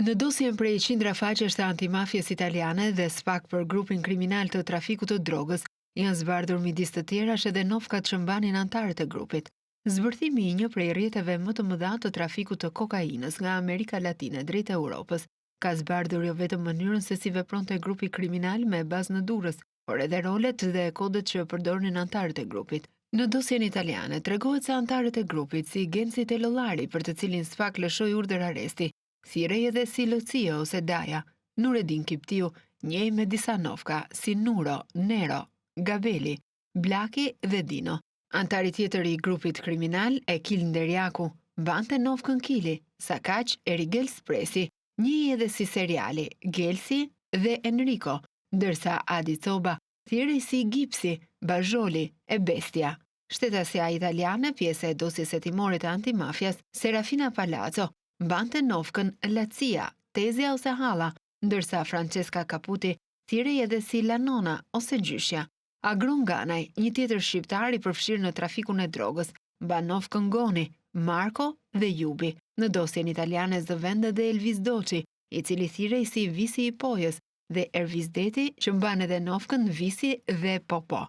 Në dosjen prej qindra faqesh të antimafjes italiane dhe SPAK për grupin kriminal të trafikut të drogës, janë zbardhur midis të tjerash edhe nofkat që mbanin antarët e grupit. Zbërthimi i një prej rrjeteve më të mëdha të trafikut të kokainës nga Amerika Latine drejt Europës ka zbardhur jo vetëm mënyrën se si vepronte grupi kriminal me bazë në Durrës, por edhe rolet dhe kodet që përdornin antarët e grupit. Në dosjen italiane tregohet se antarët e grupit si Genci Tellollari, për të cilin SPAK lëshoi urdhër arresti, thirrej edhe si Locio ose Daja, Nureddin Kiptiu, njej me disa nofka si Nuro, Nero, Gabeli, Blaki dhe Dino. Antari tjetër i grupit kriminal, Ekil Nderjaku, mbante nofkën Kili, sa kaq Erigel Spresi, njej edhe si Seriali, Gelsi dhe Enrico, ndërsa Adi Coba thirrej si Gipsi, Bajoli e Bestia. Shtetësia italiane, pjesë e dosjes hetimore të antimafjas, Serafina Palazzo, mbante nofkën Lacia, Tezja ose Halla, ndërsa Francesca Caputi thirrej edhe si Lanona ose Gjyshja. Agron Ganaj, një tjetër shqiptar i përfshirë në trafikun e drogës, mban nofkën Goni, Marko dhe Jubi. Në dosjen italiane zëvendë dhe Elvis Doçi, i cili thirrej si Visi i Pojës, dhe Ervis Deti, që mban edhe nofkën Visi dhe Popo.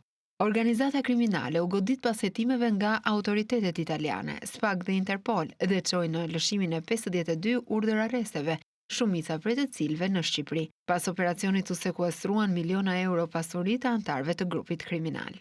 Organizata kriminale u godit pas hetimeve nga autoritetet italiane, SPAK dhe Interpol, dhe çoi në lëshimin e 52 urdhër arresteve, shumica prej të cilëve në Shqipëri. Pas operacionit u sekuestruan miliona euro pasuri të antarëve të grupit kriminal.